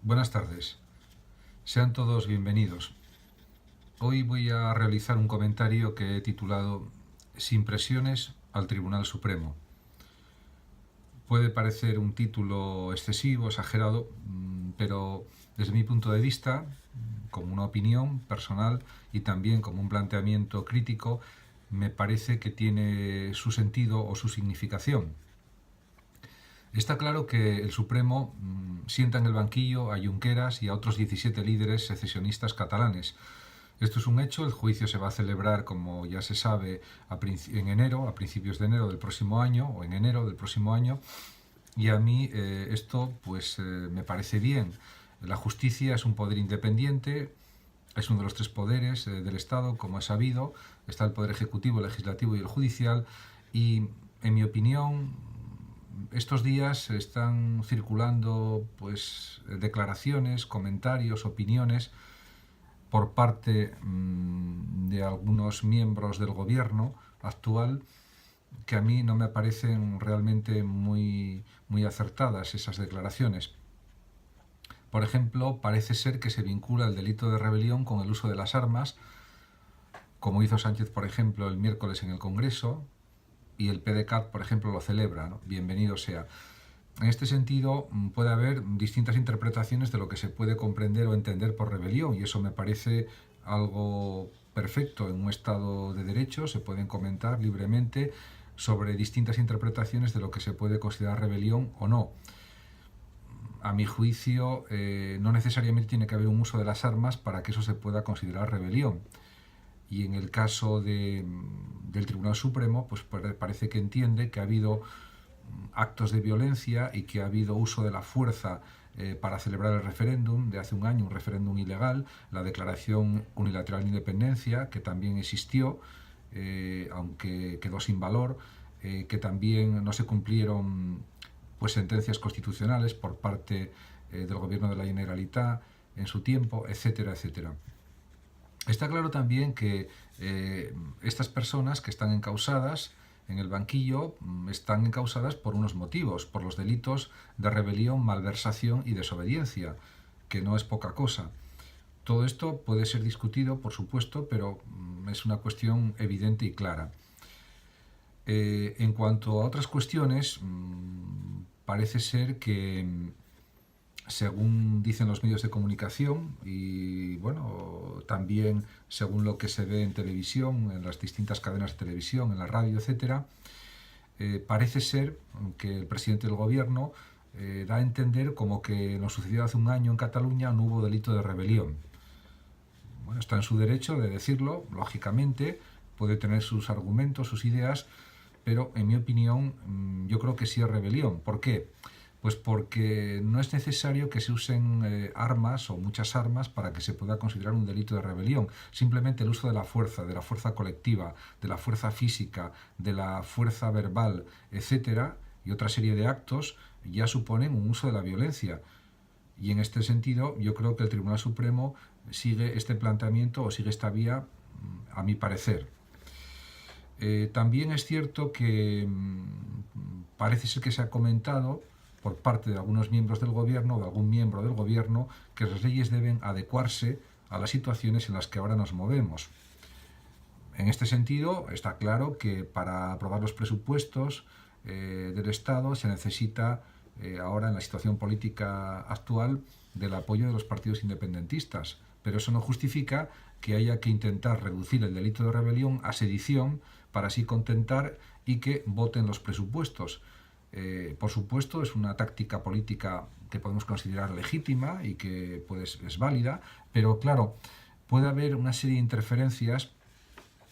Buenas tardes, sean todos bienvenidos. Hoy voy a realizar un comentario que he titulado Sin presiones al Tribunal Supremo. Puede parecer un título excesivo, exagerado, pero desde mi punto de vista, como una opinión personal y también como un planteamiento crítico, me parece que tiene su sentido o su significación. Está claro que el Supremo sienta en el banquillo a Junqueras y a otros 17 líderes secesionistas catalanes. Esto es un hecho, el juicio se va a celebrar, como ya se sabe, en enero, a principios de enero del próximo año, o en enero del próximo año, y a mí esto me parece bien. La justicia es un poder independiente, es uno de los tres poderes del Estado, como es sabido. Está el poder ejecutivo, el legislativo y el judicial, y en mi opinión estos días están circulando declaraciones, comentarios, opiniones por parte de algunos miembros del gobierno actual que a mí no me parecen realmente muy acertadas esas declaraciones. Por ejemplo, parece ser que se vincula el delito de rebelión con el uso de las armas, como hizo Sánchez, por ejemplo, el miércoles en el Congreso, y el PDCAT, por ejemplo, lo celebra, ¿no? Bienvenido sea. En este sentido, puede haber distintas interpretaciones de lo que se puede comprender o entender por rebelión, y eso me parece algo perfecto. En un Estado de Derecho se pueden comentar libremente sobre distintas interpretaciones de lo que se puede considerar rebelión o no. A mi juicio, no necesariamente tiene que haber un uso de las armas para que eso se pueda considerar rebelión. Y en el caso del Tribunal Supremo, pues parece que entiende que ha habido actos de violencia y que ha habido uso de la fuerza para celebrar el referéndum de hace un año, un referéndum ilegal, la declaración unilateral de independencia, que también existió, aunque quedó sin valor, que también no se cumplieron sentencias constitucionales por parte del gobierno de la Generalitat en su tiempo, etcétera, etcétera. Está claro también que estas personas que están encausadas en el banquillo están encausadas por unos motivos, por los delitos de rebelión, malversación y desobediencia, que no es poca cosa. Todo esto puede ser discutido, por supuesto, pero es una cuestión evidente y clara. En cuanto a otras cuestiones, parece ser que, según dicen los medios de comunicación y también según lo que se ve en televisión, en las distintas cadenas de televisión, en la radio, etcétera, parece ser que el presidente del gobierno da a entender como que lo sucedido hace un año en Cataluña no hubo delito de rebelión. Bueno, está en su derecho de decirlo, lógicamente, puede tener sus argumentos, sus ideas, pero en mi opinión yo creo que sí es rebelión. ¿Por qué? Pues porque no es necesario que se usen armas o muchas armas para que se pueda considerar un delito de rebelión. Simplemente el uso de la fuerza colectiva, de la fuerza física, de la fuerza verbal, etcétera, y otra serie de actos ya suponen un uso de la violencia. Y en este sentido yo creo que el Tribunal Supremo sigue este planteamiento o sigue esta vía, a mi parecer. También es cierto que parece ser que se ha comentado por parte de algunos miembros del gobierno o de algún miembro del gobierno que las leyes deben adecuarse a las situaciones en las que ahora nos movemos. En este sentido, está claro que para aprobar los presupuestos del Estado se necesita ahora, en la situación política actual, del apoyo de los partidos independentistas, pero eso no justifica que haya que intentar reducir el delito de rebelión a sedición para así contentar y que voten los presupuestos. Por supuesto, es una táctica política que podemos considerar legítima y que es válida, pero claro, puede haber una serie de interferencias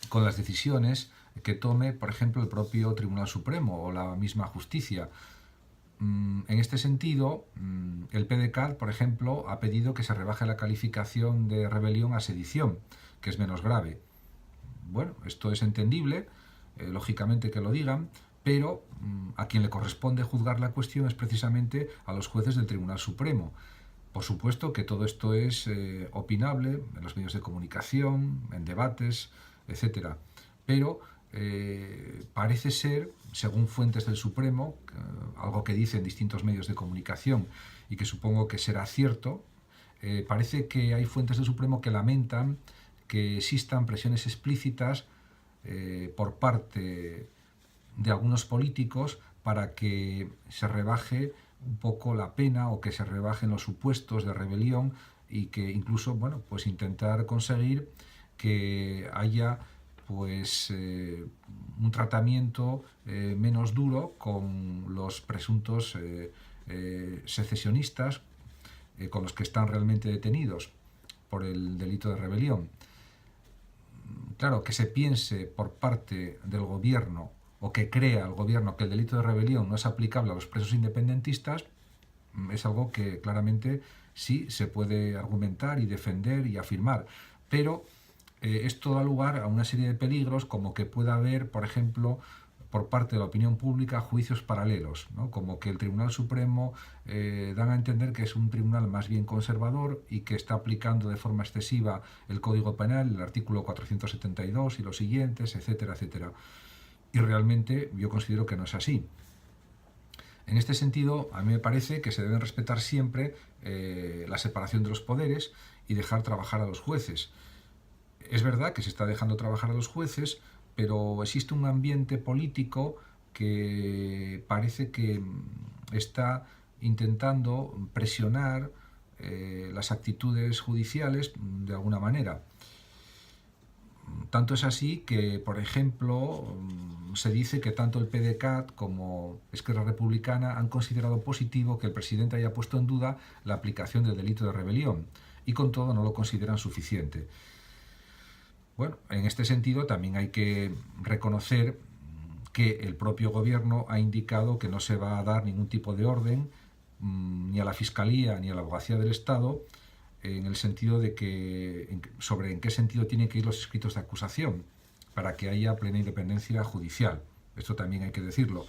con las decisiones que tome, por ejemplo, el propio Tribunal Supremo o la misma justicia. En este sentido, el PDCAT, por ejemplo, ha pedido que se rebaje la calificación de rebelión a sedición, que es menos grave. Bueno, esto es entendible, lógicamente que lo digan, pero a quien le corresponde juzgar la cuestión es precisamente a los jueces del Tribunal Supremo. Por supuesto que todo esto es opinable en los medios de comunicación, en debates, etcétera. Pero parece ser, según fuentes del Supremo, algo que dicen distintos medios de comunicación y que supongo que será cierto, parece que hay fuentes del Supremo que lamentan que existan presiones explícitas por parte de algunos políticos para que se rebaje un poco la pena o que se rebajen los supuestos de rebelión y que incluso, bueno, pues intentar conseguir que haya pues un tratamiento menos duro con los presuntos secesionistas con los que están realmente detenidos por el delito de rebelión. Claro, que se piense por parte del gobierno o que crea el gobierno que el delito de rebelión no es aplicable a los presos independentistas es algo que claramente sí se puede argumentar y defender y afirmar, pero esto da lugar a una serie de peligros, como que pueda haber, por ejemplo, por parte de la opinión pública, juicios paralelos, ¿no? Como que el Tribunal Supremo dan a entender que es un tribunal más bien conservador y que está aplicando de forma excesiva el Código Penal, el artículo 472 y los siguientes, etcétera, etcétera. Y realmente yo considero que no es así. En este sentido, a mí me parece que se deben respetar siempre la separación de los poderes y dejar trabajar a los jueces. Es verdad que se está dejando trabajar a los jueces, pero existe un ambiente político que parece que está intentando presionar las actitudes judiciales de alguna manera. Tanto es así que, por ejemplo, se dice que tanto el PDeCAT como Esquerra Republicana han considerado positivo que el presidente haya puesto en duda la aplicación del delito de rebelión y con todo no lo consideran suficiente. Bueno, en este sentido también hay que reconocer que el propio gobierno ha indicado que no se va a dar ningún tipo de orden ni a la Fiscalía ni a la Abogacía del Estado en el sentido de que sobre en qué sentido tienen que ir los escritos de acusación para que haya plena independencia judicial. Esto también hay que decirlo.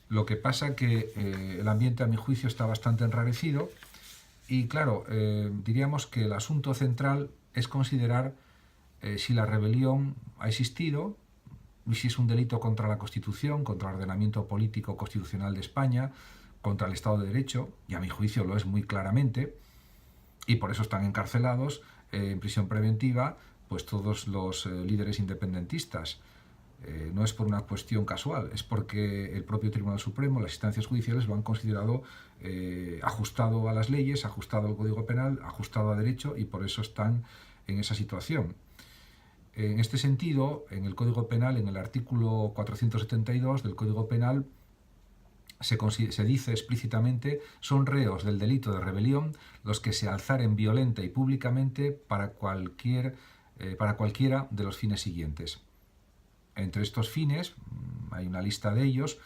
Lo que pasa que el ambiente, a mi juicio, está bastante enrarecido y, claro, diríamos que el asunto central es considerar si la rebelión ha existido y si es un delito contra la Constitución, contra el ordenamiento político constitucional de España, contra el Estado de Derecho, y a mi juicio lo es muy claramente, y por eso están encarcelados en prisión preventiva pues todos los líderes independentistas. No es por una cuestión casual, es porque el propio Tribunal Supremo, las instancias judiciales lo han considerado ajustado a las leyes, ajustado al Código Penal, ajustado a derecho, y por eso están en esa situación. En este sentido, en el Código Penal, en el artículo 472 del Código Penal, se dice explícitamente: son reos del delito de rebelión los que se alzaren violenta y públicamente para cualquiera de los fines siguientes. Entre estos fines, hay una lista de ellos,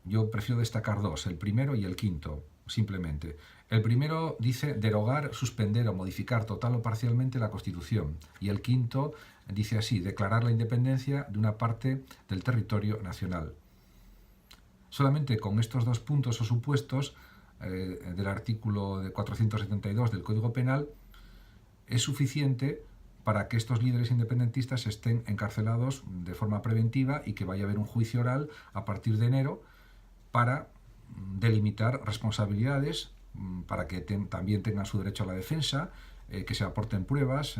yo prefiero destacar dos, el primero y el quinto, simplemente. El primero dice derogar, suspender o modificar total o parcialmente la Constitución, y el quinto dice así: declarar la independencia de una parte del territorio nacional. Solamente con estos dos puntos o supuestos del artículo 472 del Código Penal es suficiente para que estos líderes independentistas estén encarcelados de forma preventiva y que vaya a haber un juicio oral a partir de enero para delimitar responsabilidades, para que también tengan su derecho a la defensa, que se aporten pruebas,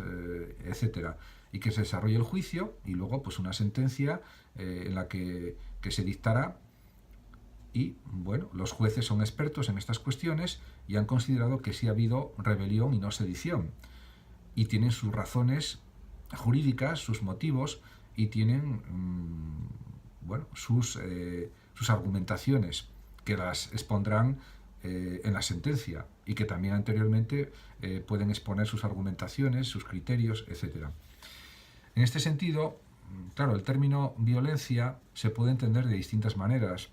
etcétera, y que se desarrolle el juicio y luego pues una sentencia en la que se dictará. Y bueno, los jueces son expertos en estas cuestiones y han considerado que sí ha habido rebelión y no sedición. Y tienen sus razones jurídicas, sus motivos, y tienen bueno, sus argumentaciones, que las expondrán en la sentencia, y que también anteriormente pueden exponer sus argumentaciones, sus criterios, etc. En este sentido, claro, el término violencia se puede entender de distintas maneras,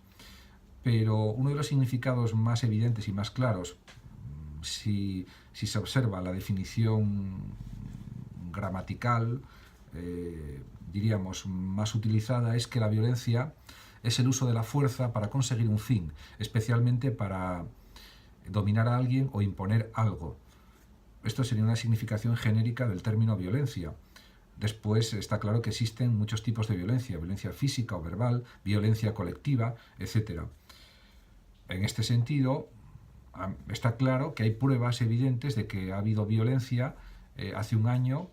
pero uno de los significados más evidentes y más claros, si se observa la definición gramatical, diríamos, más utilizada, es que la violencia es el uso de la fuerza para conseguir un fin, especialmente para dominar a alguien o imponer algo. Esto sería una significación genérica del término violencia. Después está claro que existen muchos tipos de violencia, violencia física o verbal, violencia colectiva, etc. En este sentido, está claro que hay pruebas evidentes de que ha habido violencia hace un año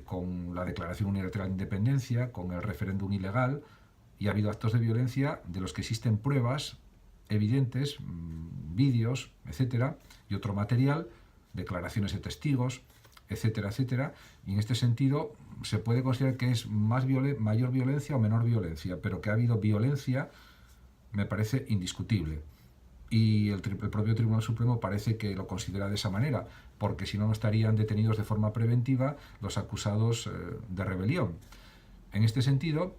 con la Declaración Unilateral de Independencia, con el referéndum ilegal, y ha habido actos de violencia de los que existen pruebas evidentes, vídeos, etcétera, y otro material, declaraciones de testigos, etcétera, etcétera. Y en este sentido se puede considerar que es mayor violencia o menor violencia, pero que ha habido violencia me parece indiscutible. Y el propio Tribunal Supremo parece que lo considera de esa manera, porque si no, no estarían detenidos de forma preventiva los acusados de rebelión. En este sentido,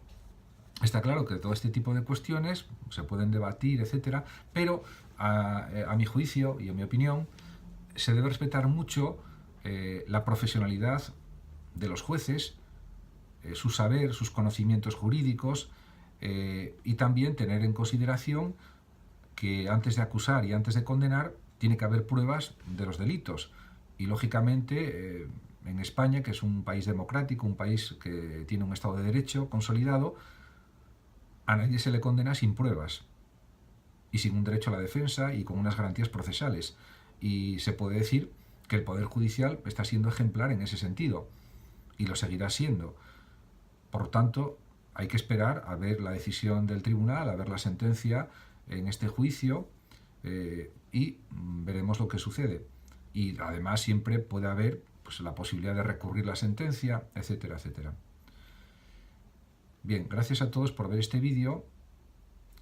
está claro que todo este tipo de cuestiones se pueden debatir, etcétera, pero a mi juicio y a mi opinión, se debe respetar mucho la profesionalidad de los jueces, su saber, sus conocimientos jurídicos, y también tener en consideración que antes de acusar y antes de condenar tiene que haber pruebas de los delitos. Y lógicamente en España, que es un país democrático, un país que tiene un Estado de Derecho consolidado, a nadie se le condena sin pruebas y sin un derecho a la defensa y con unas garantías procesales. Y se puede decir que el Poder Judicial está siendo ejemplar en ese sentido y lo seguirá siendo. Por tanto, hay que esperar a ver la decisión del tribunal, a ver la sentencia en este juicio y veremos lo que sucede. Y además siempre puede haber pues, la posibilidad de recurrir la sentencia, etcétera, etcétera. Bien, gracias a todos por ver este vídeo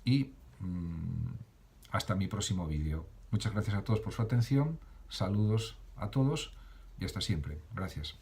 y hasta mi próximo vídeo. Muchas gracias a todos por su atención, saludos a todos y hasta siempre. Gracias.